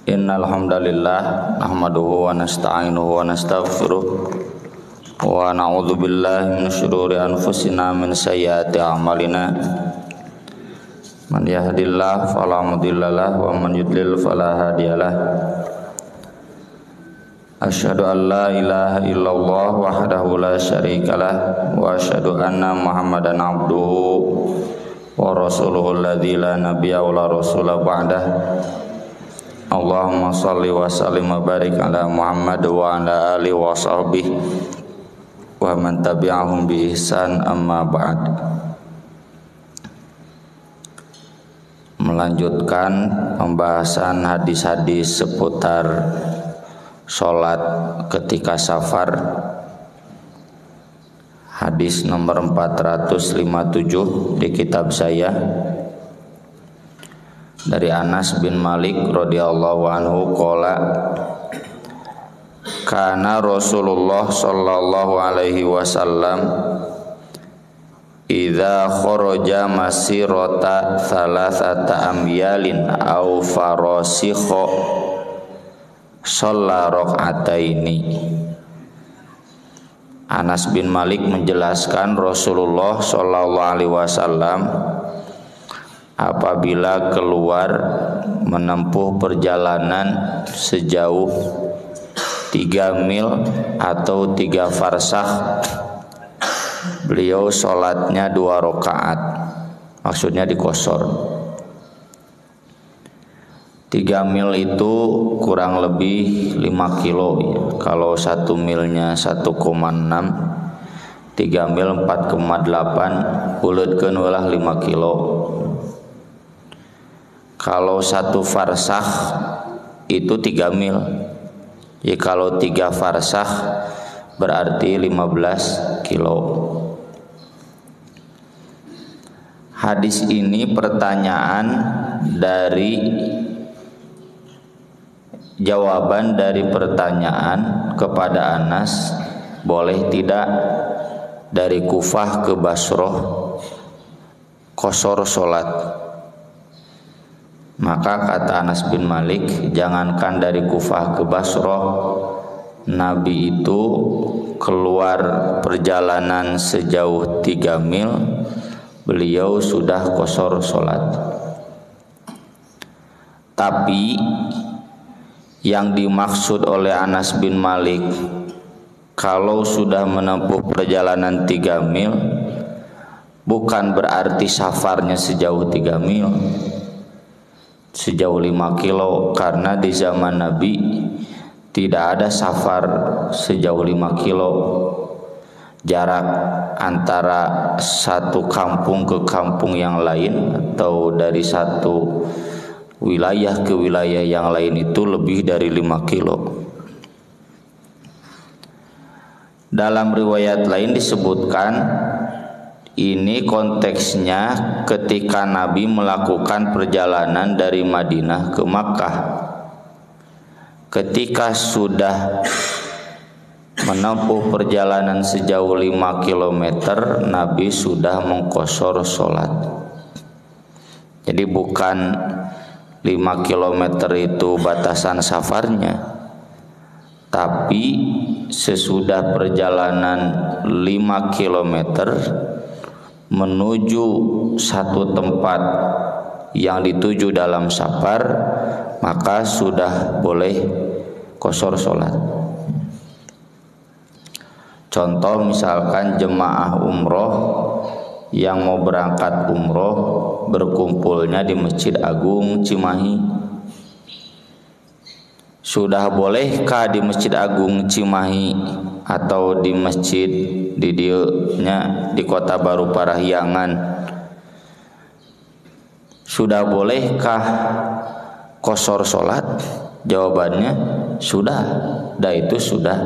Innal hamdalillah nahmaduhu wa nasta'inuhu wa nastaghfiruh wa na'udzu billahi min syururi anfusina min sayyiati a'malina. Man yahdihillahu fala mudhillalah wa man yudlil fala hadiyalah. Asyhadu an la ilaha illallah wahdahu la syarikalah wa asyhadu anna Muhammadan abduhu wa rasuluhu alladzi la nabiyya wa la rasula ba'dah. Allahumma shalli wa sallim wa barik ala Muhammad wa ala alihi wa sahbihi wa man tabi'ahum bi ihsan, amma ba'd. Melanjutkan pembahasan hadis-hadis seputar sholat ketika safar. Hadis nomor 457 di kitab saya, dari Anas bin Malik radhiyallahu anhu qala kana Rasulullah sallallahu alaihi wasallam idza kharaja masirata thalathata amyalin aw farasikha shalla rak'ataini. Anas bin Malik menjelaskan Rasulullah sallallahu alaihi wasallam apabila keluar menempuh perjalanan sejauh 3 mil atau 3 farsakh, beliau sholatnya 2 rakaat, maksudnya dikosor. 3 mil itu kurang lebih 5 kilo ya. Kalau 1 milnya 1,6, 3 mil 4,8, uleutkeun ulah 5 kilo. Kalau 1 farsakh itu 3 mil. Ya, kalau 3 farsakh berarti 15 kilo. Hadis ini pertanyaan dari jawaban dari pertanyaan kepada Anas, boleh tidak dari Kufah ke Basrah qashar salat? Maka kata Anas bin Malik, jangankan dari Kufah ke Basrah, Nabi itu keluar perjalanan sejauh 3 mil, beliau sudah qashar salat. Tapi yang dimaksud oleh Anas bin Malik, kalau sudah menempuh perjalanan 3 mil, bukan berarti safarnya sejauh 3 mil, sejauh 5 kilo, karena di zaman Nabi tidak ada safar sejauh 5 kilo. Jarak antara satu kampung ke kampung yang lain atau dari satu wilayah ke wilayah yang lain itu lebih dari 5 kilo. Dalam riwayat lain disebutkan, ini konteksnya ketika Nabi melakukan perjalanan dari Madinah ke Makkah. Ketika sudah menempuh perjalanan sejauh 5 km, Nabi sudah mengqashar salat. Jadi bukan 5 km itu batasan safarnya, tapi sesudah perjalanan 5 km menuju satu tempat yang dituju dalam safar, maka sudah boleh qashar salat. Contoh misalkan jemaah umroh yang mau berangkat umroh berkumpulnya di Masjid Agung Cimahi. Sudah bolehkah di Masjid Agung Cimahi atau di masjid di dieunya di Kota Baru Parahyangan, sudah bolehkah qashar salat? Jawabannya sudah. Itu sudah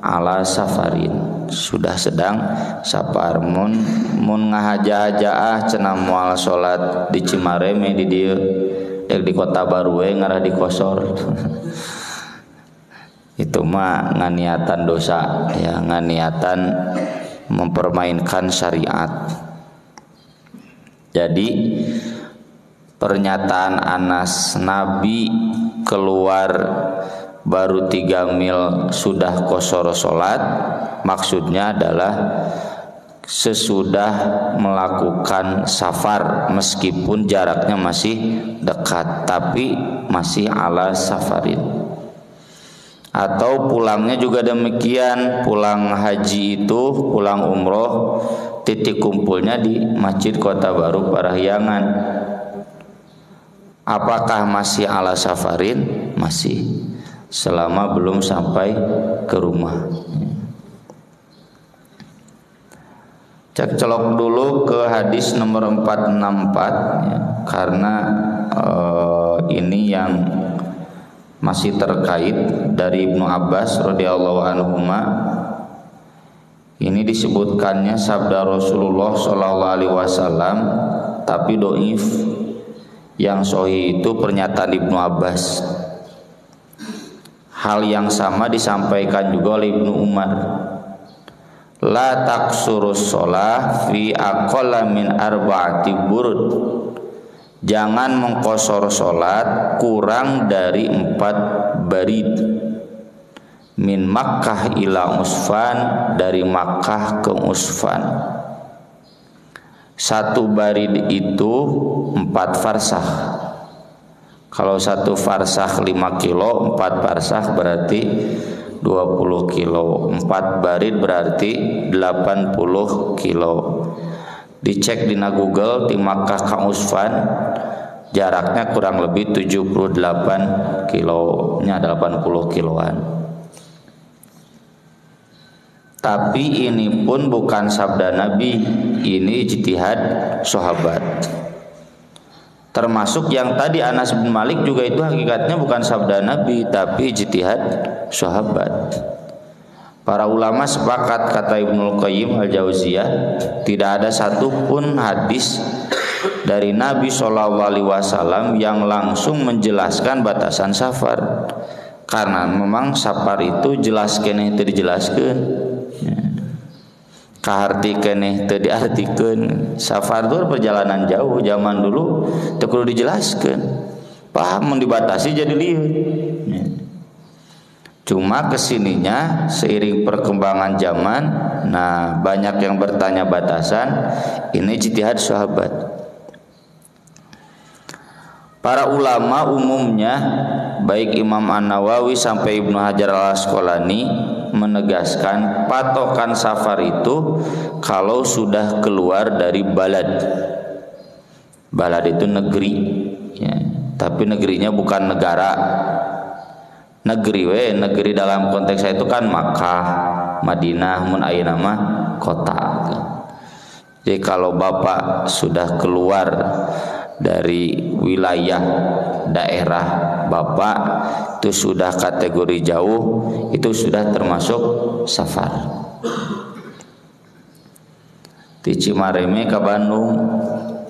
ala safarin, sudah sedang safar. Mun ngahaja-hajaah cenah moal salat di Cimareme di dieu dek di Kota Baru we ngarah di qashar. Itu mah nganiatan dosa ya, nganiatan mempermainkan syariat. Jadi pernyataan Anas, Nabi keluar baru 3 mil sudah qashar salat, maksudnya adalah sesudah melakukan safar meskipun jaraknya masih dekat tapi masih ala safarin. Atau pulangnya juga demikian, pulang haji itu, pulang umroh, titik kumpulnya di Masjid Kota Baru Parahyangan. Apakah masih ala safarin? Masih, selama belum sampai ke rumah. Cek colok dulu ke hadis nomor 464 ya, karena ini yang masih terkait dari Ibnu Abbas radhiyallahu anhuma. Ini disebutkannya sabda Rasulullah sallallahu alaihi wasallam tapi dhaif. Yang sahih itu pernyataan Ibnu Abbas. Hal yang sama disampaikan juga oleh Ibnu Umar. La taqsurus shalah fi aqalla min arba'ati burud. Jangan mengqashar salat kurang dari 4 barid. Min Makkah ila Usfan, dari Makkah ke Usfan. 1 barid itu 4 farsakh. Kalau 1 farsakh 5 kilo, 4 farsakh berarti 20 kilo. 4 barid berarti 80 kilo. Dicek di Google, di Makkah ke Usfan jaraknya kurang lebih 78 kilonya, 80 kiloan. Tapi ini pun bukan sabda Nabi, ini ijtihad sahabat. Termasuk yang tadi Anas bin Malik juga itu hakikatnya bukan sabda Nabi tapi ijtihad sahabat. Para ulama sepakat, kata Ibnul Qayyim Al-Jauziyah, tidak ada satupun hadis dari Nabi SAW yang langsung menjelaskan batasan safar. Karena memang safar itu jelas keneh teu dijelaskeun. Kaharti keneh teu diartikeun. Safar itu perjalanan jauh, zaman dulu teu kudu dijelaskeun. Paham mun dibatasi jadi lieur. Cuma kesininya seiring perkembangan zaman, nah banyak yang bertanya batasan, ini ijtihad sahabat. Para ulama umumnya, baik Imam An-Nawawi sampai Ibnu Hajar Al-Asqalani menegaskan patokan safar itu kalau sudah keluar dari balad. Balad itu negeri, ya, tapi negerinya bukan negara. Negeri dalam konteks itu kan Makkah, Madinah, mun ayeuna mah kota. Jadi kalau Bapak sudah keluar dari wilayah daerah Bapak itu sudah kategori jauh, itu sudah termasuk safar. Di Cimareme ke Bandung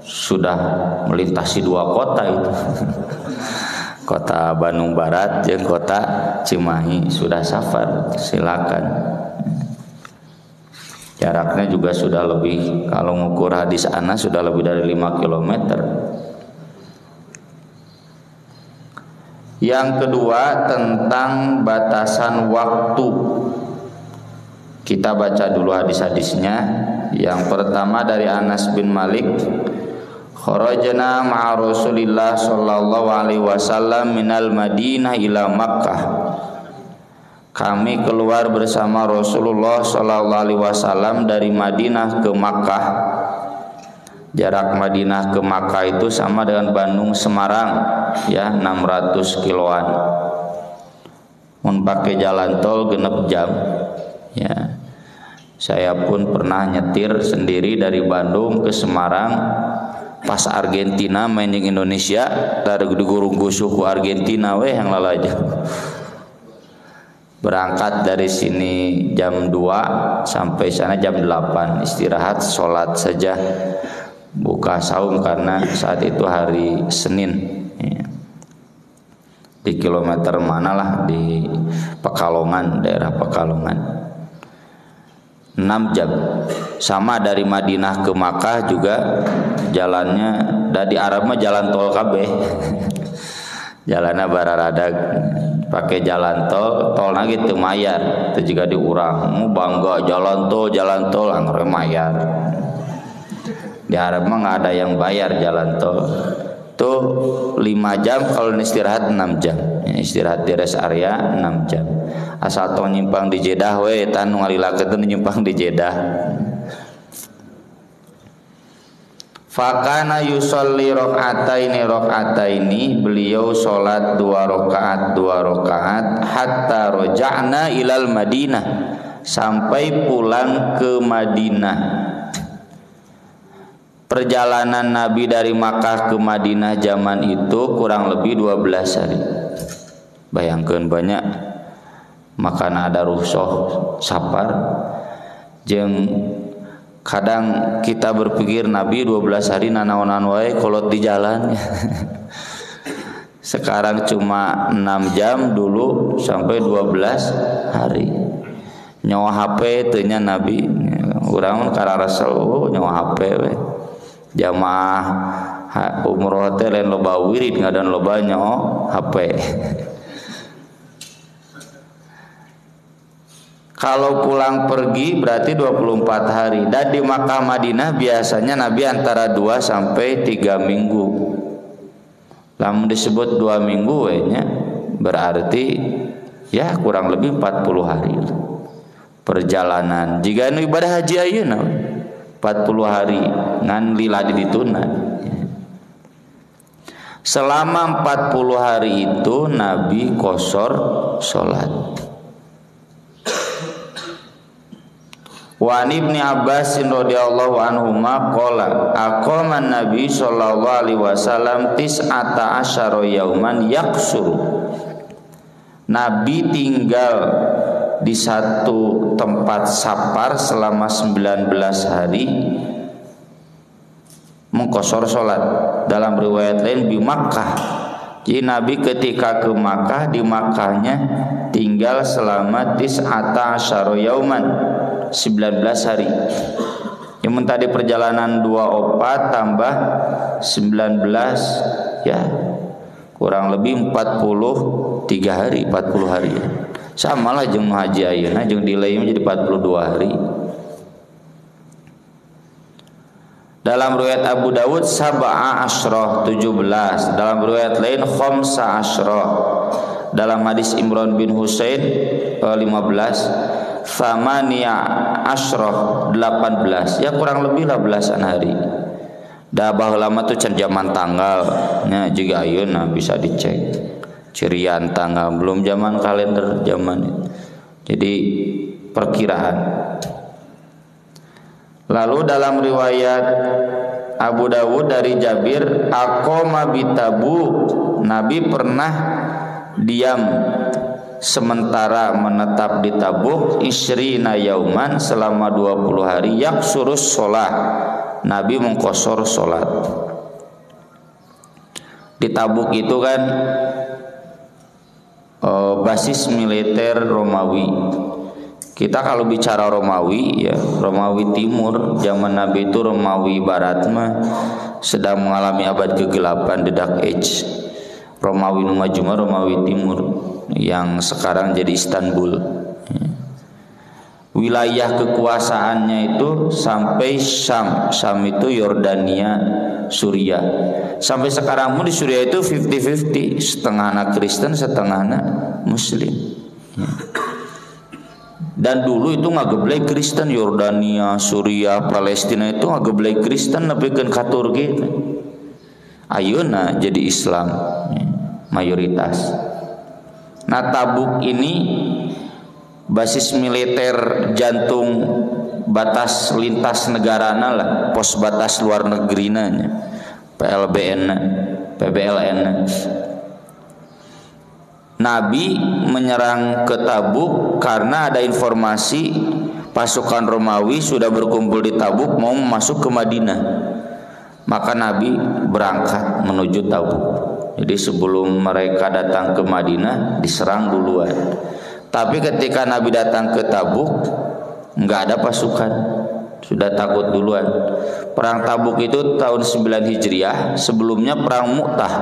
sudah melintasi 2 kota itu. Kota Bandung Barat dan kota Cimahi sudah safar, silakan. Jaraknya juga sudah lebih, kalau ngukur hadis Anas sudah lebih dari 5 km. Yang kedua tentang batasan waktu. Kita baca dulu hadis-hadisnya. Yang pertama dari Anas bin Malik, kharajna ma'a Rasulillah sallallahu alaihi wasallam minal Madinah ila Makkah. Kami keluar bersama Rasulullah sallallahu alaihi wasallam dari Madinah ke Makkah. Jarak Madinah ke Makkah itu sama dengan Bandung Semarang, ya, 600 kiloan. Mun pakai jalan tol genep jam, ya. Saya pun pernah nyetir sendiri dari Bandung ke Semarang. Pas Argentina main yang Indonesia, tadi digurung suku Argentina weh yang lalaja. Berangkat dari sini jam 2 sampai sana jam 8, istirahat, sholat saja, buka saum karena saat itu hari Senin. Ya. Di kilometer mana lah, di Pekalongan, daerah Pekalongan. 6 jam. Sama dari Madinah ke Makkah juga jalannya, dari Arab mah jalan tol kabeh. Jalanna bararadag pakai jalan tol lagi teu mayar teu juga diurang bangga jalan tol anggar mayar di Arab mah nggak ada yang bayar jalan tol tuh 5 jam kalau istirahat 6 jam istirahat di rest area 6 jam asal tong nyimpang di Jeddah we tan nu ngalilakeun nyimpang di Jeddah. Fakana yusolli rakaataini beliau sholat 2 rakaat hatta roja'na ilal Madinah sampai pulang ke Madinah. Perjalanan Nabi dari Makkah ke Madinah zaman itu kurang lebih 12 hari. Bayangkeun banyak makana ada rukhsah safar jeung kadang kita berpikir Nabi 12 hari nanaonan wae kolot di jalan. Sekarang cuma 6 jam, dulu sampai 12 hari. Nyawa HP teu nya Nabi. Urang kararasa nyawa HP we. Jamaah umroh teh lain loba wirid ngadan loba nyawa HP. Kalau pulang pergi berarti 24 hari. Dan di Makkah Madinah biasanya Nabi antara 2 sampai 3 minggu. Lamun disebut 2 minggu nya berarti ya kurang lebih 40 hari perjalanan. Jika nu ibadah haji ayeuna 40 hari ngan lila dituna. Selama 40 hari itu Nabi qashar salat. Wa Ibnu Abbas radhiyallahu anhuma qala aqama an-nabi sallallahu alaihi wasallam 19 yauman yaqsur. Nabi tinggal di satu tempat safar selama 19 hari mengqashar salat. Dalam riwayat lain di Makkah. Jadi Nabi ketika ke Makkah, di Makkahnya tinggal selama 19 yauman 19 hari. Yang tadi perjalanan 24 tambah 19 ya kurang lebih 43 hari, 40 hari. Samalah jeung haji ayeuna jeung delay menjadi 42 hari. Dalam riwayat Abu Dawud sab'a asyrah 17, dalam riwayat lain khamsa asyrah. Dalam hadis Imran bin Husain 15 Famania asyrah 18, ya kurang lebih lah belasan hari. Dah baheula tuh can zaman tanggal nya juga ayeuna bisa dicek cirian tanggal, belum zaman kalender zaman itu. Jadi perkiraan. Lalu dalam riwayat Abu Dawud dari Jabir aqama bitabu, Nabi pernah diam sementara menetap di Tabuk isrina yauman selama 20 hari yaksurus sholat. Nabi mengqashar sholat. Di Tabuk itu kan basis militer Romawi. Kita kalau bicara Romawi ya Romawi Timur, zaman Nabi itu Romawi Barat mah sedang mengalami abad ke-8, the Dark Age. Romawi nu maju mah Romawi Timur yang sekarang jadi Istanbul. Wilayah kekuasaannya itu sampai Syam. Syam itu Yordania, Suriah. Sampai sekarang pun di Suriah itu 50-50, setengah anak Kristen, setengah anak Muslim. Dan dulu itu ngageblek Kristen, Yordania, Suriah, Palestina itu ngageblek Kristen nepikeun ka Turki. Ayeuna jadi Islam mayoritas. Nah Tabuk ini basis militer jantung batas lintas negarana lah, pos batas luar negerina nya, PBLN. Nabi menyerang ke Tabuk karena ada informasi pasukan Romawi sudah berkumpul di Tabuk mau masuk ke Madinah. Maka Nabi berangkat menuju Tabuk. Jadi sebelum mereka datang ke Madinah diserang duluan. Tapi ketika Nabi datang ke Tabuk enggak ada pasukan, sudah takut duluan. Perang Tabuk itu tahun 9 Hijriah, sebelumnya perang Mu'tah.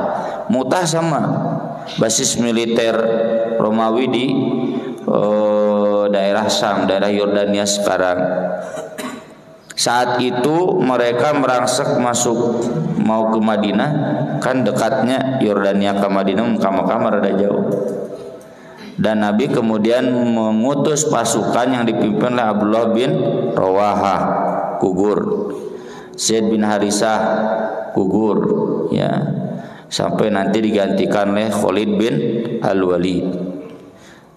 Mu'tah sama basis militer Romawi di daerah Sam, daerah Yordania sekarang. Saat itu mereka merangsek masuk mau ke Madinah, kan dekatnya Yordania ke Madinah, Mekah rada jauh. Dan Nabi kemudian mengutus pasukan yang dipimpin oleh Abdullah bin Rawahah, gugur. Zaid bin Harisah, gugur, ya. Sampai nanti digantikan oleh Khalid bin Al-Walid.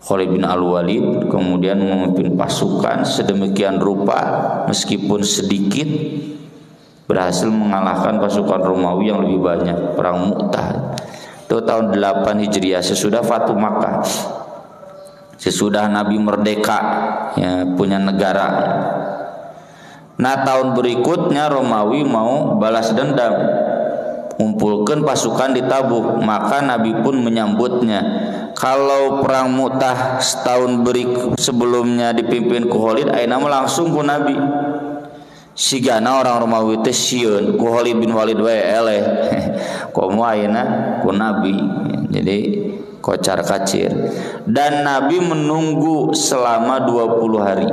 Khalid bin Al-Walid kemudian memimpin pasukan sedemikian rupa, meskipun sedikit, berhasil mengalahkan pasukan Romawi yang lebih banyak. Perang Mu'tah itu tahun 8 Hijriah, sesudah Fatu Makkah, sesudah Nabi merdeka, ya, punya negara. Nah, tahun berikutnya Romawi mau balas dendam, kumpulkan pasukan di Tabuk, maka Nabi pun menyambutnya. Kalau perang Mu'tah setahun sebelumnya dipimpin ku Khalid, ayeuna mah langsung ku Nabi. Sigana orang Romawi teh sieun ku Khalid bin Walid wae eleh. Komo ayeuna ku Nabi. Jadi kocar kacir. Dan Nabi menunggu selama 20 hari.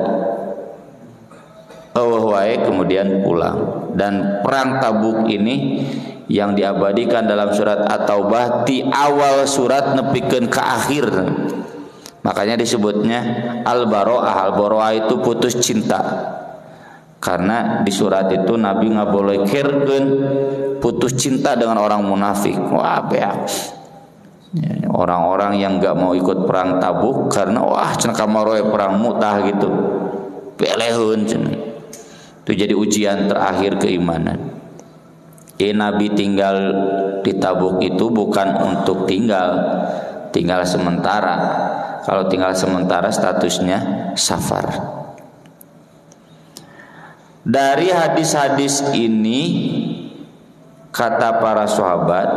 Wae kemudian pulang. Dan perang Tabuk ini yang diabadikan dalam surat At-Taubah di awal surat nepikeun ke akhir, makanya disebutnya Al-Baro'ah. Al-Baro'ah itu putus cinta, karena di surat itu Nabi ngabolehkeun putus cinta dengan orang munafik. Wah, beak, orang-orang yang gak mau ikut perang Tabuk karena wah cenah kamaroe perang Mu'tah gitu, peleheun cenah. Itu jadi ujian terakhir keimanan. Nabi tinggal di Tabuk itu bukan untuk tinggal sementara. Kalau tinggal sementara statusnya safar. Dari hadis-hadis ini kata para sahabat,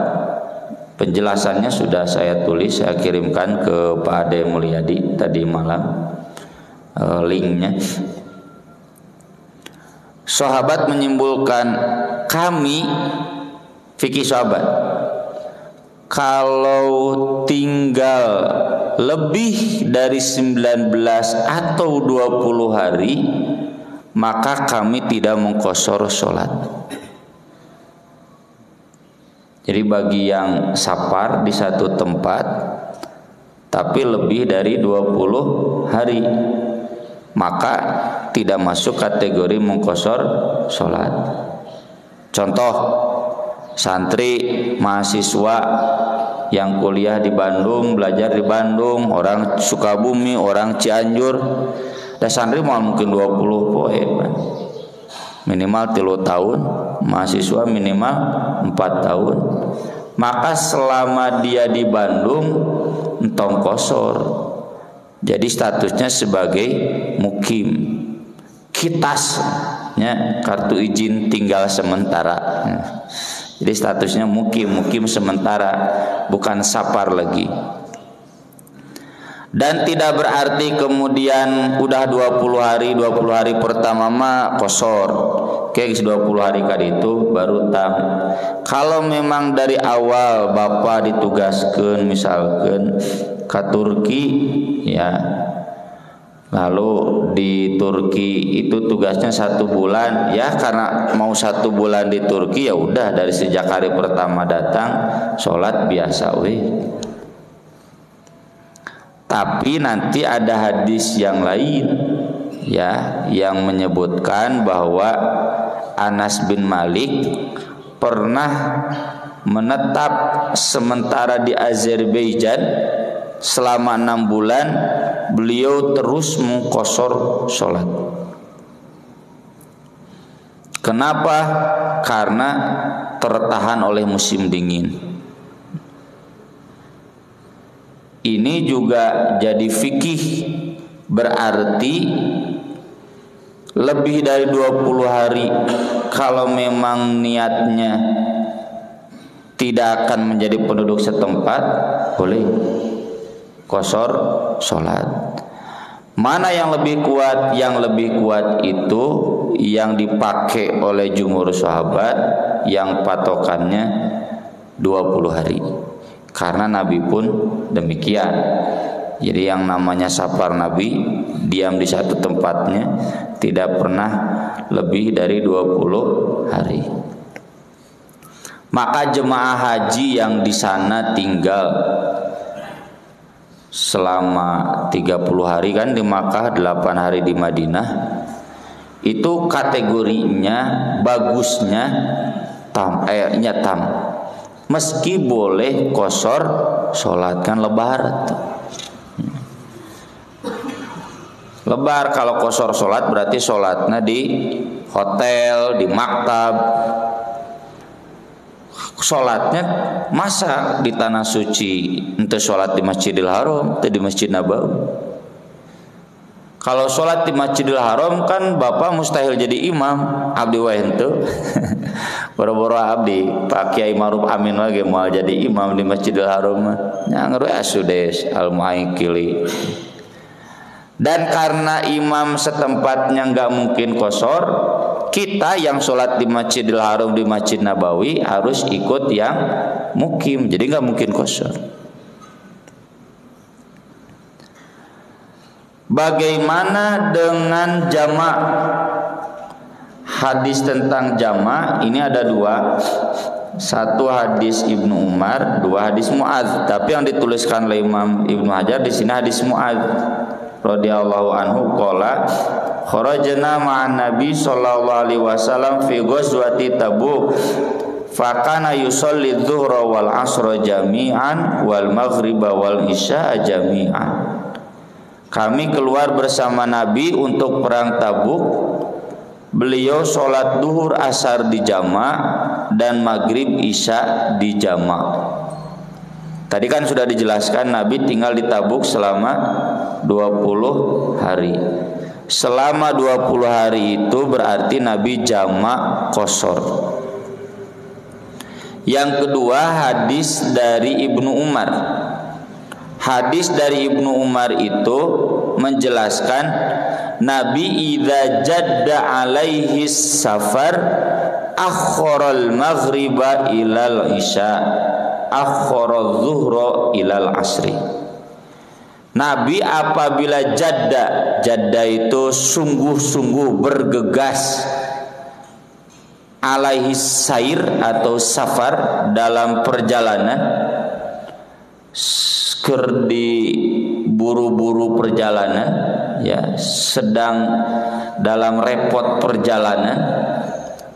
penjelasannya sudah saya tulis, saya kirimkan ke Pak Ade Mulyadi tadi malam, linknya. Sahabat menyimpulkan, kami fikih sahabat, kalau tinggal lebih dari 19 atau 20 hari, maka kami tidak mengqashar sholat. Jadi bagi yang safar di satu tempat tapi lebih dari 20 hari, maka tidak masuk kategori mengqashar sholat. Contoh, santri mahasiswa yang kuliah di Bandung, belajar di Bandung, orang Sukabumi, orang Cianjur, dan santri mau mungkin 20 poe, minimal 3 tahun, mahasiswa minimal 4 tahun. Maka selama dia di Bandung entong qashar, jadi statusnya sebagai mukim, kitasnya kartu izin tinggal sementara. Jadi statusnya mukim sementara, bukan safar lagi. Dan tidak berarti kemudian udah 20 hari pertama mah qashar. Kayak 20 hari kali itu baru tam. Kalau memang dari awal Bapak ditugaskan misalkan ke Turki, ya, lalu di Turki itu tugasnya 1 bulan, ya karena mau 1 bulan di Turki, ya udah dari sejak hari pertama datang sholat biasa weh. Tapi nanti ada hadis yang lain, ya, yang menyebutkan bahwa Anas bin Malik pernah menetap sementara di Azerbaijan selama 6 bulan. Beliau terus mengqashar sholat. Kenapa? Karena tertahan oleh musim dingin. Ini juga jadi fikih, berarti lebih dari 20 hari kalau memang niatnya tidak akan menjadi penduduk setempat, boleh qashar sholat. Mana yang lebih kuat? Yang lebih kuat itu yang dipakai oleh jumhur sahabat, yang patokannya 20 hari. Karena Nabi pun demikian. Jadi yang namanya safar Nabi diam di satu tempatnya tidak pernah lebih dari 20 hari. Maka jemaah haji yang di sana tinggal selama 30 hari kan di Makkah, 8 hari di Madinah, itu kategorinya bagusnya tam. Meski boleh qashar sholat, kan lebar tuh. Lebar kalau qashar sholat berarti sholatnya di hotel, di maktab. Sholatnya masa di tanah suci, ente sholat di Masjidil Haram, ente di Masjid Nabawi. Kalau sholat di Masjidil Haram kan bapak mustahil jadi imam. Abdi wa ente boro-boro abdi Pak Kiai Maruf Amin lagi mau jadi imam di Masjidil Haram nyangeru asudes al-muaikili. Dan karena imam setempatnya nggak mungkin qashar, kita yang sholat di Masjidil Haram, di Masjid Nabawi harus ikut yang mukim, jadi nggak mungkin qashar. Bagaimana dengan jamak? Hadis tentang jamak ini ada dua. Satu hadis Ibnu Umar, dua hadis Muadz. Tapi yang dituliskan oleh Imam Ibnu Hajar di sini hadis Muadz radhiyallahu anhu qala kharajna ma'an nabi sallallahu alaihi wasallam fi ghazwati Tabuk fakana yusalli dzuhra wal asra jami'an wal maghriba wal isya jami'an. Kami keluar bersama Nabi untuk perang Tabuk. Beliau sholat duhur asar di jamak dan maghrib isya di jamak. Tadi kan sudah dijelaskan Nabi tinggal di Tabuk selama 20 hari. Selama 20 hari itu berarti Nabi jamak qashar. Yang kedua hadis dari Ibnu Umar. Hadis dari Ibnu Umar itu menjelaskan Nabi idza jadda alaihi safar akharal maghriba ilal isya akharal zuhra ilal asri. Nabi apabila jadda itu sungguh-sungguh bergegas, alaihi sair atau safar dalam perjalanan, di buru-buru perjalanan, ya sedang dalam repot perjalanan,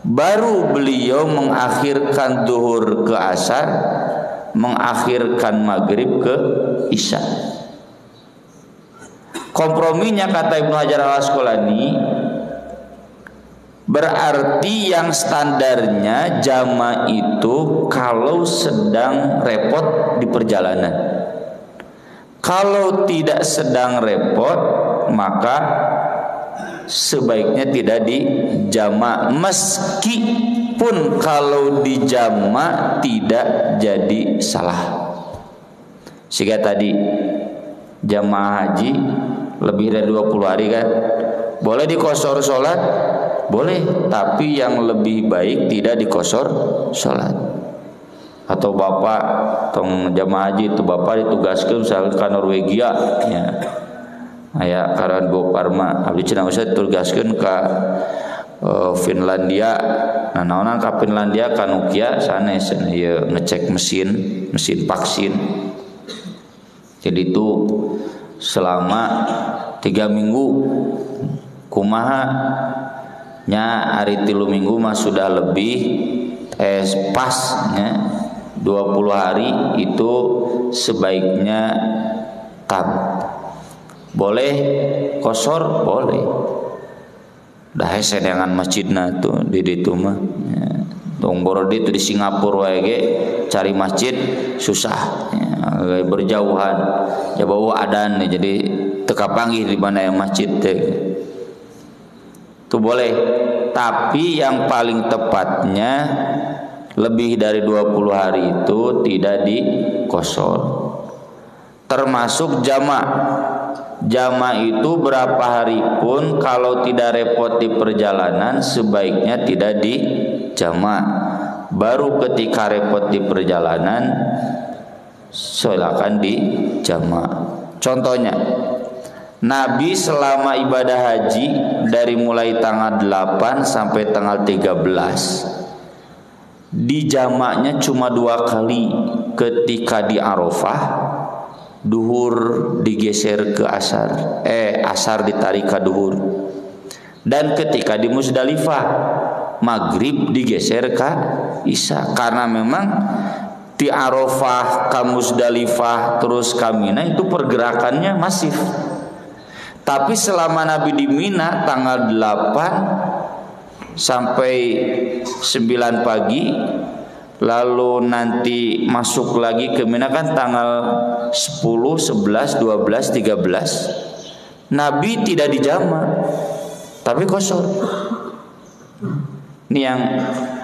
baru beliau mengakhirkan duhur ke asar, mengakhirkan maghrib ke isya. Komprominya kata Ibnu Hajar al-Asqalani berarti yang standarnya jama itu kalau sedang repot di perjalanan. Kalau tidak sedang repot maka sebaiknya tidak dijama, meskipun kalau dijama tidak jadi salah. Sehingga tadi jamaah haji lebih dari 20 hari kan, boleh diqashar sholat, boleh, tapi yang lebih baik tidak diqashar sholat. Atau bapak tong jamaah haji itu bapak ditugaskan misalkan ke Norwegia ya, aya karan Bo Parma abdi cenah usah ditugaskeun ka Finlandia. Nah naonan ka Finlandia ka Nokia sanes ieu ngecek mesin vaksin. Jadi itu selama 3 minggu kumaha nya ari 3 minggu mah sudah lebih pas nya 20 hari itu sebaiknya tam. Boleh qashar boleh. Dah hese dengan masjidna tuh di ditu mah. Tong borodi itu di Singapura wae ge cari masjid susah. Ya, berjauhan. Ya bawa adan nih, jadi teka panggih di mana yang masjid teh. Itu boleh. Tapi yang paling tepatnya lebih dari 20 hari itu tidak diqashar. Termasuk jamak. Jamak itu berapa hari pun kalau tidak repot di perjalanan sebaiknya tidak dijamak. Baru ketika repot di perjalanan silakan dijamak. Contohnya, Nabi selama ibadah haji dari mulai tanggal 8 sampai tanggal 13 dijamaknya cuma 2 kali. Ketika di Arafah duhur digeser ke asar, asar ditarik ke duhur. Dan ketika di Musdalifah maghrib digeser ke isya. Karena memang di Arafah ke Musdalifah terus ke Mina itu pergerakannya masif. Tapi selama Nabi di Mina tanggal 8 sampai 9 pagi, lalu nanti masuk lagi ke Mina kan tanggal 10, 11, 12, 13, Nabi tidak dijamak tapi qashar. Ini yang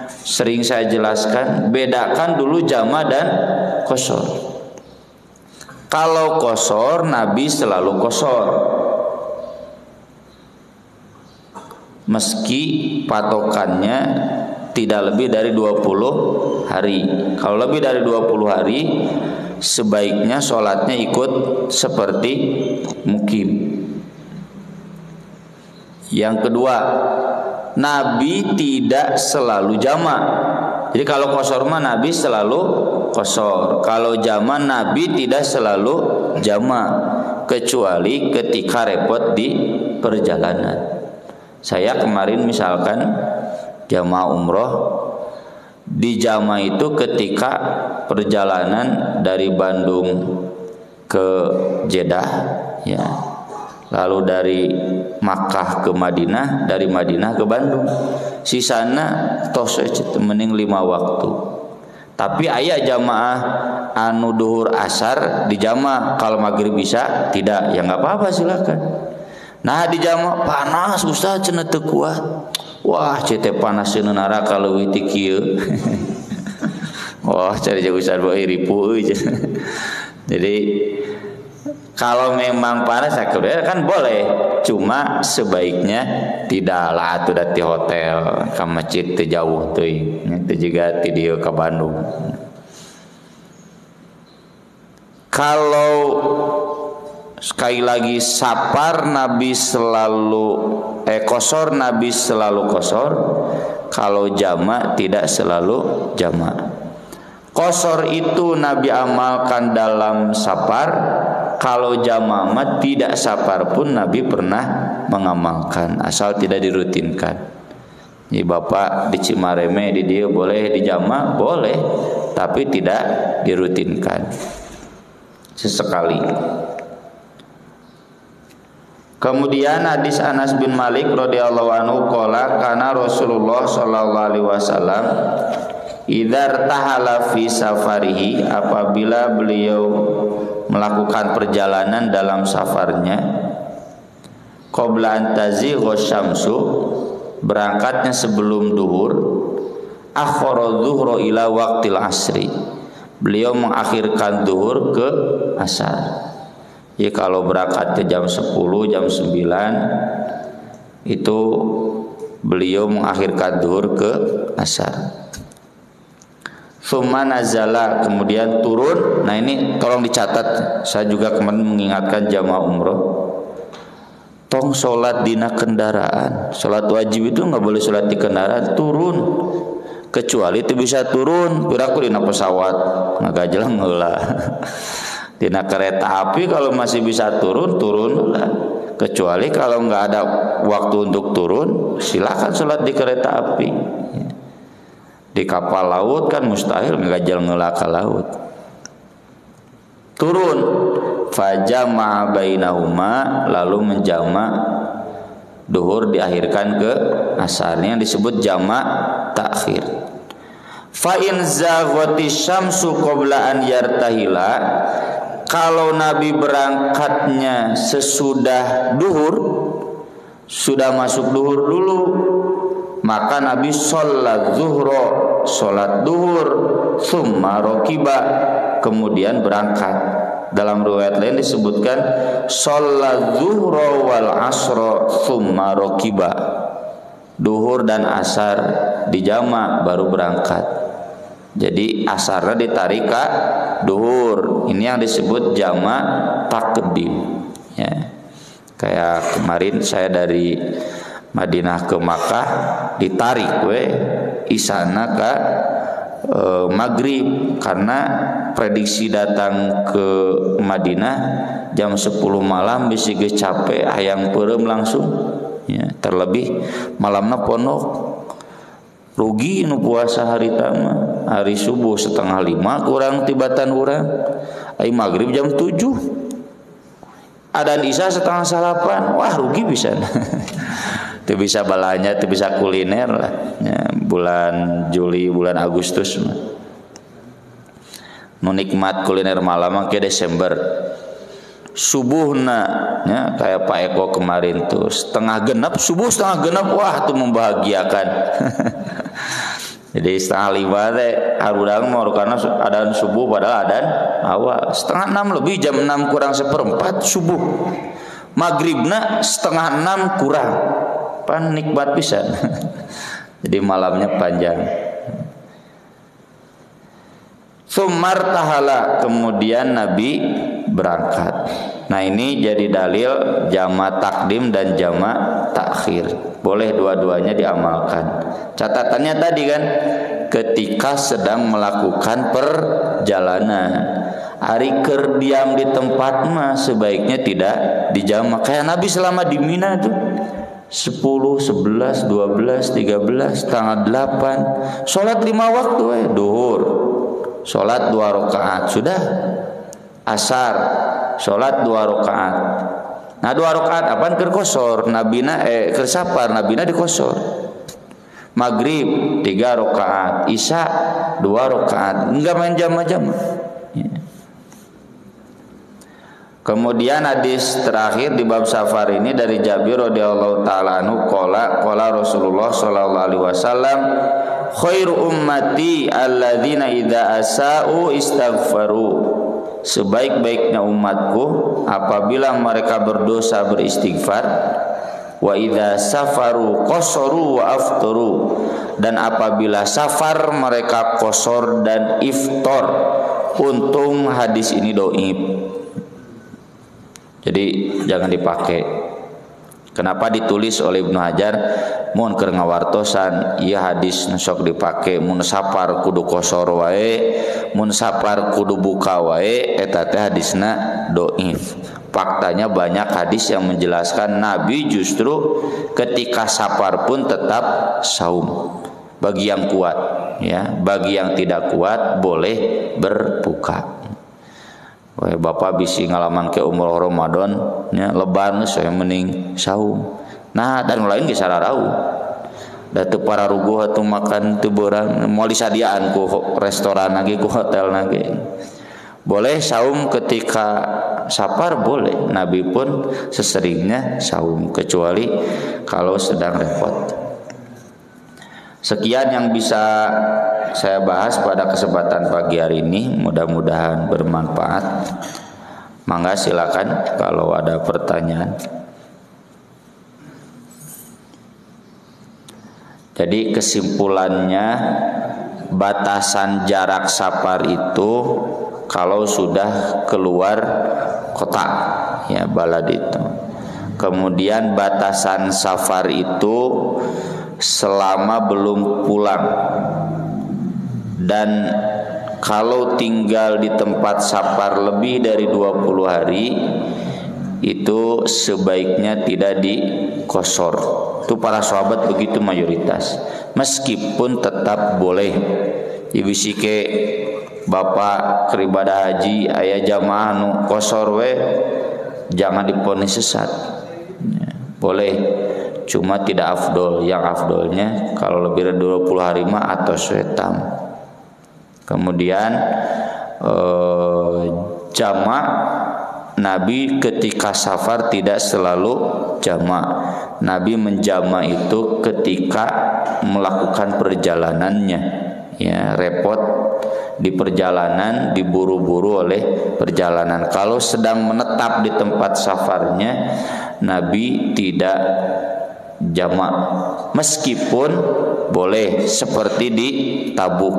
sering saya jelaskan, bedakan dulu jamak dan qashar. Kalau qashar, Nabi selalu qashar meski patokannya tidak lebih dari 20 hari. Kalau lebih dari 20 hari sebaiknya sholatnya ikut seperti mukim. Yang kedua, Nabi tidak selalu jamak. Jadi kalau qashar mah Nabi selalu qashar. Kalau jamak Nabi tidak selalu jamak, kecuali ketika repot di perjalanan. Saya kemarin misalkan jamaah umroh, di jamaah itu ketika perjalanan dari Bandung ke Jeddah, ya, lalu dari Makkah ke Madinah, dari Madinah ke Bandung, sisana tos mending 5 waktu. Tapi aya jamaah anu duhur asar di jamaah, kalau maghrib bisa tidak, ya nggak apa-apa silakan. Nah di jamaah panas Ustaz cenah teu kuat. Wah cete panas cenah neraka leuwih ti kieu. Wah cari jeung Ustaz bae ripu euy. Jadi kalau memang panas kan boleh, cuma sebaiknya tidaklah atuh di hotel ka masjid teu jauh teuing. Teu juga ti dieu ka Bandung. Kalau sekali lagi safar Nabi selalu qashar, Nabi selalu qashar. Kalau jamak tidak selalu jamak. Qashar itu Nabi amalkan dalam safar. Kalau jamak tidak safar pun Nabi pernah mengamalkan, asal tidak dirutinkan. Jadi Bapak di Cimareme di dia boleh dijamak, boleh, tapi tidak dirutinkan. Sesekali. Kemudian hadis Anas bin Malik radhiyallahu anhu qala kana Rasulullah sallallahu alaihi wasallam idza tahala fi safarihi, apabila beliau melakukan perjalanan dalam safarnya, qabla an tazigha syamsu, berangkatnya sebelum duhur, akhara dhuhra ila waqtil asri, beliau mengakhirkan duhur ke asar. Ya kalau berangkat ke jam 10, jam 9 itu beliau mengakhirkan duhur ke asar. Tsumma nazala, kemudian turun. Nah ini tolong dicatat, saya juga kemarin mengingatkan jamaah umroh, tong sholat dina kendaraan. Sholat wajib itu nggak boleh sholat di kendaraan, turun. Kecuali itu bisa turun piraku dina pesawat, ngagajelang heula. Dina kereta api kalau masih bisa turun, turunlah. Kecuali kalau nggak ada waktu untuk turun, silakan sholat di kereta api. Di kapal laut kan mustahil ngajal ngeula ka laut. Turun, fajama bainahuma, lalu menjama duhur diakhirkan ke asarnya, disebut jamak takhir. Fa in zaghati syamsu qabla an yartahila, kalau Nabi berangkatnya sesudah duhur, sudah masuk duhur dulu, maka Nabi sholat zuhro, sholat duhur, summa rokiba, kemudian berangkat. Dalam riwayat lain disebutkan sholat zuhro wal asro summa rokiba, duhur dan asar dijama baru berangkat. Jadi asarna ditarik ka duhur. Ini yang disebut jama takdim. Ya. Kayak kemarin saya dari Madinah ke Makkah ditarik isana ka maghrib karena prediksi datang ke Madinah jam 10 malam bisa ge capek hayang peureum langsung ya, terlebih malamna ponok rugi nu puasa hari tama hari subuh 4:30 kurang tibatan urang ai maghrib jam 7 adan isya 7:30 wah rugi bisa teu bisa balanya teu bisa kuliner lah ya, bulan Juli bulan Agustus nu nikmat kuliner malam ke Desember subuhna ya kayak Pak Eko kemarin tuh 4:30 subuh 4:30 wah tuh membahagiakan jadi 4:30 teh harudang mau karena adzan subuh padahal adzan awal 5:30 lebih jam 6 kurang 1/4 subuh maghribna 5:30 kurang pan nikmat pisan jadi malamnya panjang. Sumar tahala kemudian Nabi berangkat. Nah ini jadi dalil jama takdim dan jama takhir. Boleh dua-duanya diamalkan. Catatannya tadi kan ketika sedang melakukan perjalanan. Ari keur diam di tempat mah sebaiknya tidak dijama. Kayak Nabi selama di Mina tuh 10, 11, 12, 13, tanggal 8 sholat 5 waktu duhur sholat 2 rakaat sudah asar sholat 2 rakaat nah 2 rakaat apaan keur kosor nabina keur sapar nabina dikosor maghrib 3 rakaat isya 2 rakaat enggak main jama-jama ya. Kemudian hadis terakhir di bab safar ini dari Jabir radhiyallahu taala anhu qala Rasulullah sallallahu alaihi wasallam khairu ummati alladzina idza asau istaghfaru sebaik-baiknya umatku apabila mereka berdosa beristighfar wa idza safaru qasaru wa aftaru dan apabila safar mereka qasar dan iftar. Untung hadis ini dhaif. Jadi jangan dipakai. Kenapa ditulis oleh Ibnu Hajar mun keur ngawartosan ieu hadis sok dipake mun safar kudu qasar wae mun safar kudu buka wae eta teh hadisna dhaif. Faktanya banyak hadis yang menjelaskan Nabi justru ketika safar pun tetap saum. Bagi yang kuat ya, bagi yang tidak kuat boleh berbuka. Wah, bapak bisi ngalaman ke umur Ramadan nya lebaran saya mending saum. Nah dan lain ge sararau. Da teu para ruguh atuh makan teu beurang moal disadiaan ku restoran lagi ku hotel lagi. Boleh saum ketika safar boleh. Nabi pun seseringnya saum kecuali kalau sedang repot. Sekian yang bisa saya bahas pada kesempatan pagi hari ini, mudah-mudahan bermanfaat. Mangga silakan kalau ada pertanyaan. Jadi kesimpulannya batasan jarak safar itu kalau sudah keluar kota ya balad itu. Kemudian batasan safar itu selama belum pulang. Dan kalau tinggal di tempat safar lebih dari 20 hari itu sebaiknya tidak dikosor. Itu para sahabat begitu mayoritas. Meskipun tetap boleh ibisike bapak keribadah haji aya jamaah nu kosor we jangan diponis sesat. Boleh cuma tidak afdol. Yang afdolnya kalau lebih dari 20 hari mah atau setam. Kemudian jamak Nabi ketika safar tidak selalu jamak. Nabi menjamak itu ketika melakukan perjalanannya. Ya, repot di perjalanan, diburu-buru oleh perjalanan. Kalau sedang menetap di tempat safarnya, Nabi tidak jamak. Meskipun boleh seperti di Tabuk.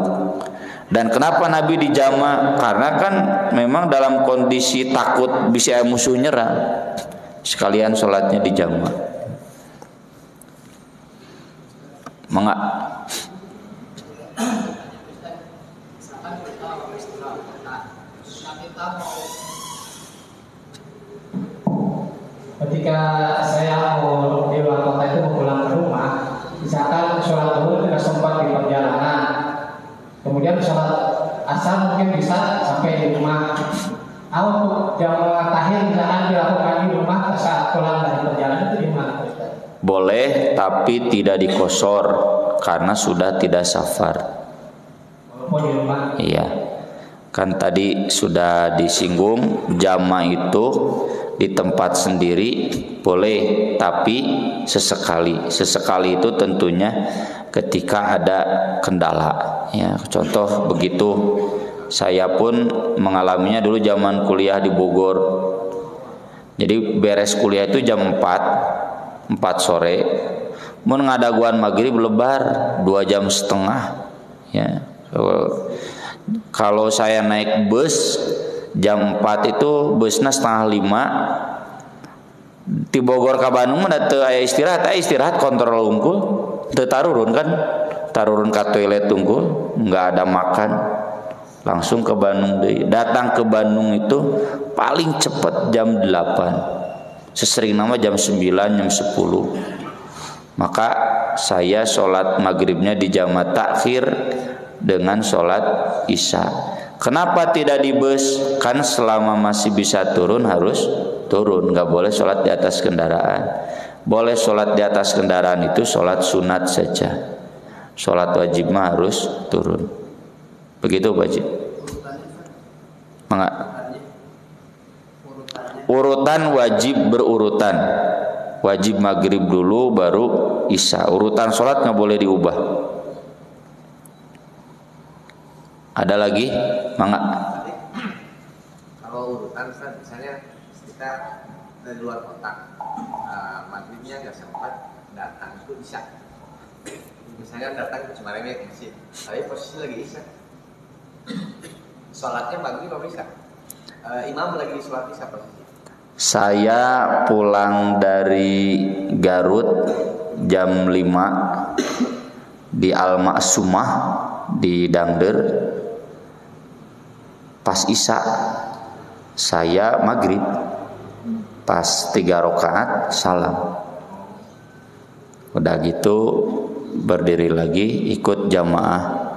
Dan kenapa Nabi dijama? Karena kan memang dalam kondisi takut bisa musuh nyerang. Sekalian sholatnya dijama. Mangga. Ketika saya mau di luar kota itu mau pulang ke rumah, misalkan sholat zuhur tidak sempat di perjalanan, kemudian sholat asar mungkin bisa sampai di rumah. Untuk jamaah takhir misalkan dilakukan di rumah saat pulang dari perjalanan itu di mana? Boleh, tapi tidak dikosor karena sudah tidak safar. Walaupun di rumah. Iya. Kan tadi sudah disinggung jama itu di tempat sendiri boleh, tapi sesekali. Sesekali itu tentunya ketika ada kendala. Ya, contoh begitu. Saya pun mengalaminya dulu zaman kuliah di Bogor. Jadi beres kuliah itu jam 4 sore. Mun ngadaguan maghrib lebar 2,5 jam. Ya. Kalau saya naik bus jam 4 itu busnya 4:30. Di Bogor ke Bandung mah teu aya istirahat kontrol unggul. Teu tarurun kan? Tarurun ka toilet unggul, enggak ada makan. Langsung ke Bandung deui. Datang ke Bandung itu paling cepat jam 8. Sesering nama jam 9, jam 10. Maka saya sholat maghribnya di jama takhir dengan sholat isya. Kenapa tidak di bus? Kan selama masih bisa turun harus turun. Nggak boleh sholat di atas kendaraan. Boleh sholat di atas kendaraan itu sholat sunat saja. Sholat wajib mah harus turun. Begitu Pak Haji. Urutan wajib berurutan. Wajib maghrib dulu baru isya. Urutan sholat nggak boleh diubah. Ada lagi? Mangga. Kalau urutan misalnya kita dari luar kota, maghribnya nggak sempat datang itu isya. Misalnya datang cuma remeh ke masjid, tapi posisi lagi isya. Sholatnya maghrib apa isya? Imam lagi sholat isya posisi. Saya pulang dari Garut jam 5 di Al-Ma'sumah di Dangder. Pas isya saya maghrib, pas 3 rakaat salam. Udah gitu berdiri lagi ikut jamaah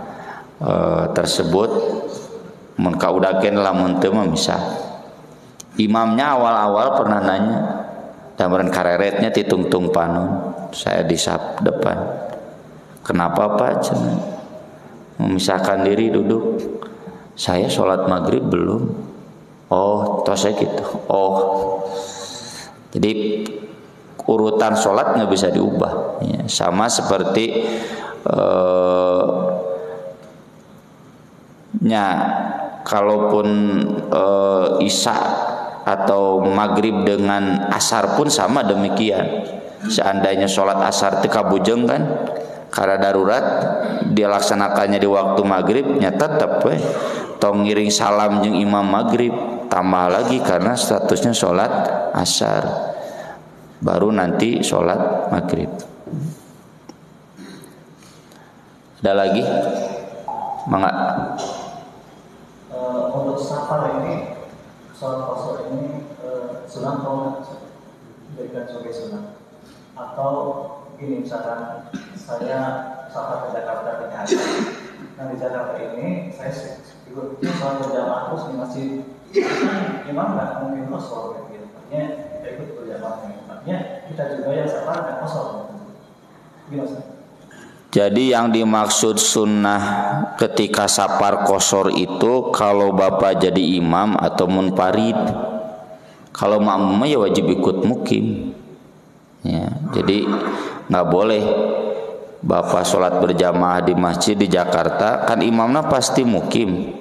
tersebut. Mun kaudakeun lamun teu mah misah. Imamnya awal-awal pernah nanya, dameureun kareretnya ti tungtung panon. Saya di saf depan. Kenapa Pak? Cenah. Memisahkan diri duduk. Saya sholat maghrib belum. Oh, tos saya gitu. Oh, jadi urutan sholat nggak bisa diubah. Ya, sama seperti kalaupun isya atau maghrib dengan asar pun sama demikian. Seandainya sholat asar teu kabujeng kan, karena darurat dilaksanakannya di waktu maghrib, nyata tetap tong ngiring salam jeung imam maghrib, tambah lagi karena statusnya sholat asar, baru nanti sholat maghrib. Ada lagi? Mangga. Untuk safar ini, sholat qasar ini sunat atau enggak? Dijadikan sebagai sunat? Atau ini misalkan saya safar ke Jakarta di hari, nah di Jakarta ini saya ikut sholat berjamaah terus di masjid, imam nggak mungkin qasar gitu. Artinya kita ikut berjamaah, artinya kita juga yang safar nggak qasar. Gimana? Jadi yang dimaksud sunnah ketika safar qasar itu kalau bapak jadi imam atau munfarid. Kalau makmum ya wajib ikut mukim. Ya, jadi nggak boleh bapak sholat berjamaah di masjid di Jakarta, kan imamnya pasti mukim.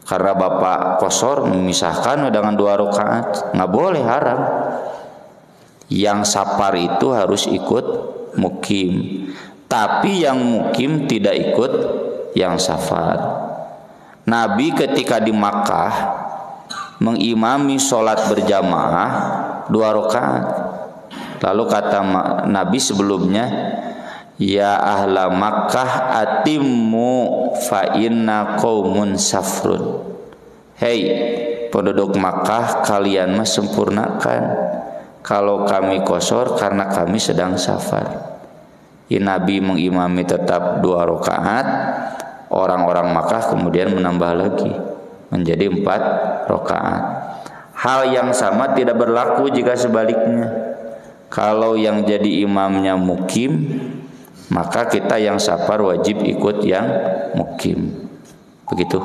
Karena bapak qasar memisahkan dengan 2 rakaat, nggak boleh, haram. Yang safar itu harus ikut mukim. Tapi yang mukim tidak ikut yang safar. Nabi ketika di Makkah mengimami sholat berjamaah 2 rakaat. Lalu kata Nabi sebelumnya, ya ahla Makkah atimmu fa inna qaumun safrun. Hei penduduk Makkah, kalian mah sempurnakan. Kalau kami kosor karena kami sedang safar. Nabi mengimami tetap 2 rakaat. Orang-orang Makkah kemudian menambah lagi menjadi 4 rakaat. Hal yang sama tidak berlaku jika sebaliknya. Kalau yang jadi imamnya mukim, maka kita yang safar wajib ikut yang mukim. Begitu.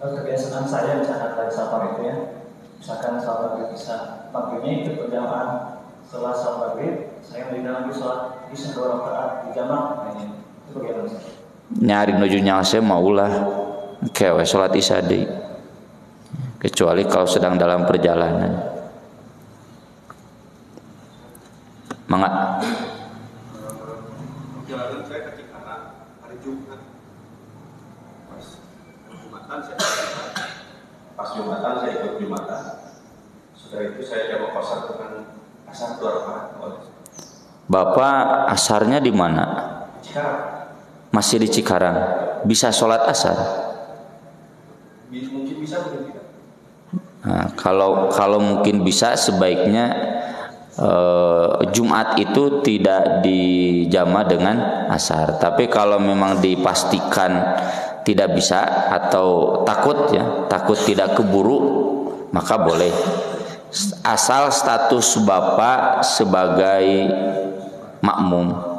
Kebiasaan saya misalkan dari safar itu ya, misalkan salat maghrib bisa maghribnya ikut berjamaah. Setelah salat maghrib, saya mendirikan lagi sholat isya 2 rakaat di jamaah. Itu bagaimana Ustaz? Nyari nuju nyase maulah kewe sholat isya deui. Kecuali kalau sedang dalam perjalanan. Mangga. Perjalanan saya ke Cikarang hari Jumat. Pas Jumatan saya ikut Jumatan. Setelah itu saya coba kosar dengan asar 2 rakaat. Bapak asarnya di mana? Cikarang. Masih di Cikarang. Bisa sholat asar? Mungkin bisa, mungkin tidak. Nah, kalau mungkin bisa, sebaiknya Jumat itu tidak dijama dengan asar. Tapi kalau memang dipastikan tidak bisa atau takut tidak keburu, maka boleh. Asal status Bapak sebagai makmum.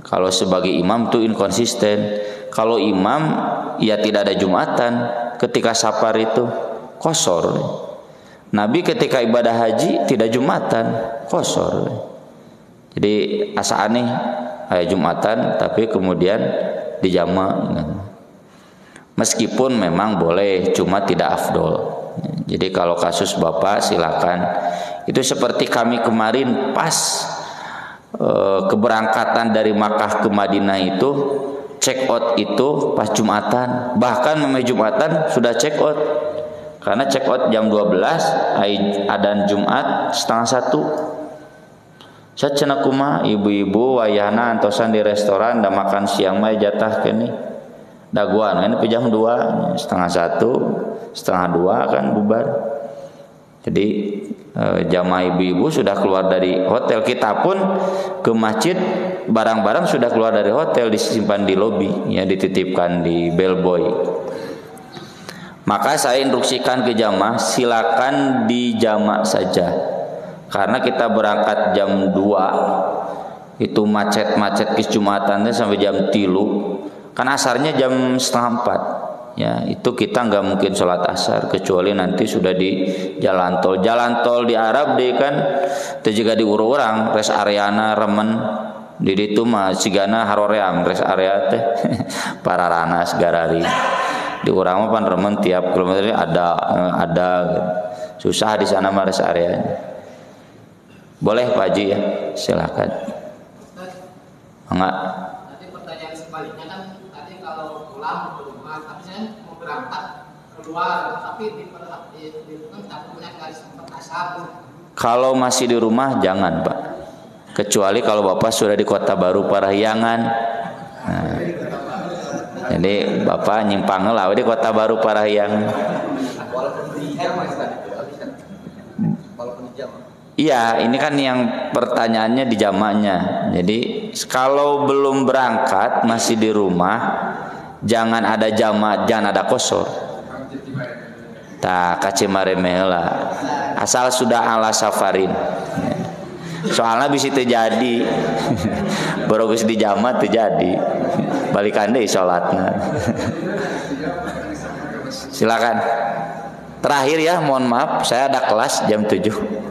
Kalau sebagai imam itu inkonsisten. Kalau imam ya tidak ada Jumatan, ketika safar itu qashar. Nabi ketika ibadah haji tidak Jumatan, qashar. Jadi asa aneh aya Jumatan tapi kemudian dijama. Meskipun memang boleh, cuma tidak afdol. Jadi kalau kasus Bapak silakan. Itu seperti kami kemarin pas keberangkatan dari Makkah ke Madinah itu, check out itu pas Jumatan. Bahkan memang Jumatan sudah check out. Karena check out jam 12, adzan Jumat 12:30. Saya cenah kumaha ibu-ibu wayahna antosan di restoran da makan siang mah jatah kene. Daguan kan jam 2, 12:30, 1:30 kan bubar. Jadi jamaah ibu-ibu sudah keluar dari hotel. Kita pun ke masjid, barang-barang sudah keluar dari hotel, disimpan di lobi, ya dititipkan di bellboy. Maka saya instruksikan ke jamaah, silakan dijamak saja. Karena kita berangkat jam 2, itu macet-macet ke Jumatannya sampai jam 3. Kan asarnya jam 3:30. Ya, itu kita nggak mungkin sholat asar kecuali nanti sudah di jalan tol. Jalan tol di Arab deh kan, itu juga diurus orang, rest areana remen di itu mah sigana haroream rest area teh para rana segarari. Di urang mah pan remen tiap kilometer ada susah di sana mah rest areanya. Boleh Pak Haji ya, silakan. Enggak. Nanti pertanyaan sebaliknya kan tadi kalau pulang ke rumah, tapi saya mau berangkat keluar, tapi di rumah takutnya nggak sempat asar. Kalau masih di rumah jangan Pak. Kecuali kalau Bapak sudah di Kota Baru Parahyangan. Nah, jadi Bapak nyimpang lah di Kota Baru Parahyangan. Iya, ini kan yang pertanyaannya di jamaknya. Jadi kalau belum berangkat masih di rumah, jangan ada jamak, jangan ada qashar. Tak kacimaremela. Asal sudah ala safarin. Soalnya bisa terjadi. Barogus di jamak terjadi. Balikan deh sholatnya. Silakan. Terakhir ya, mohon maaf, saya ada kelas jam 7.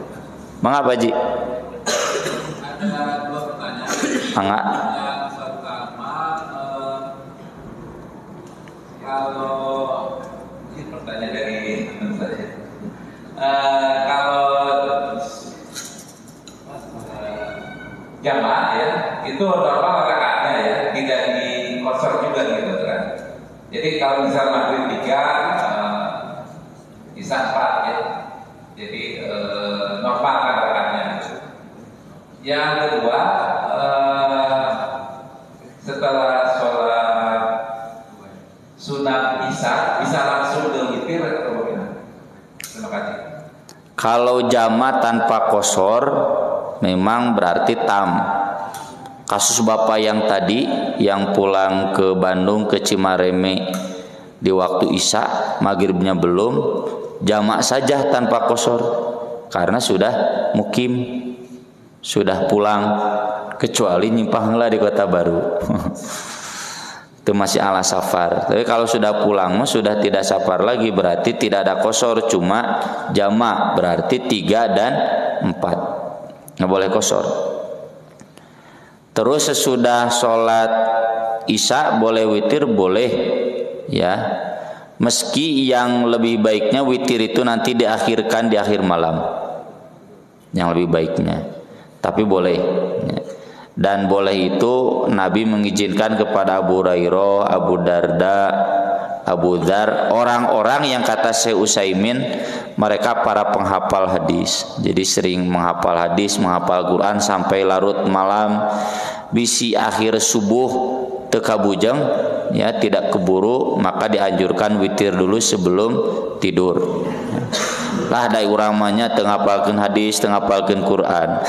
Mangga Pak Haji. Ada 2 pertanyaan. Mangga. Yang pertama, kalau ini pertanyaan dari teman saya, kalau jamaah ya itu normal rakaatnya ya, tidak di qashar juga gitu kan. Jadi kalau misal maghrib 3, isya 4 ya. Jadi normal kan rakaatnya. Yang kedua, setelah sholat sunat isya bisa langsung ke witir atau bagaimana? Terima kasih. Kalau jama tanpa qasar memang berarti tam. Kasus bapak yang tadi yang pulang ke Bandung ke Cimareme di waktu isya, maghribnya belum, jamak saja tanpa qasar karena sudah mukim, sudah pulang, kecuali nyimpang heula di Kota Baru. Itu masih ala safar. Tapi kalau sudah pulang sudah tidak safar lagi, berarti tidak ada qasar, cuma jamak, berarti 3 dan 4. Nggak boleh qasar. Terus sesudah sholat isya boleh witir, boleh ya. Meski yang lebih baiknya witir itu nanti diakhirkan di akhir malam, yang lebih baiknya, tapi boleh ya. Dan boleh itu Nabi mengizinkan kepada Abu Hurairah, Abu Darda, Abu Dzar, orang-orang yang kata Syekh Utsaimin mereka para penghafal hadis. Jadi sering menghafal hadis, menghafal Quran sampai larut malam, bisi akhir subuh teka bujang ya, tidak keburu, maka dianjurkan witir dulu sebelum tidur. Lah da urang mah nya teu ngapalkeun hadis, teu ngapalkeun Quran.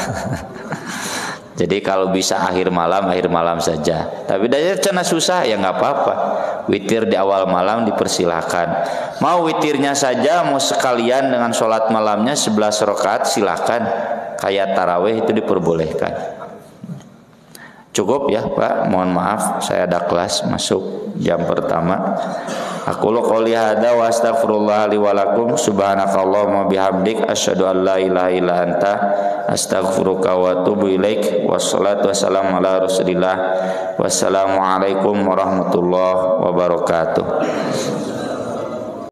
Jadi kalau bisa akhir malam saja. Tapi dari cenah susah ya nggak apa-apa. Witir di awal malam dipersilahkan. Mau witirnya saja, mau sekalian dengan sholat malamnya 11 rakaat silahkan. Kayak tarawih itu diperbolehkan. Cukup ya Pak. Mohon maaf saya ada kelas masuk jam pertama. Aku qouli hada wa astaghfirullah li wa lakum subhanakallahumma bihamdik asyhadu an la ilaha illa anta astaghfiruka wa atubu ilaik. Wassalatu wassalamu ala Rasulillah. Wassalamu alaikum warahmatullahi wabarakatuh.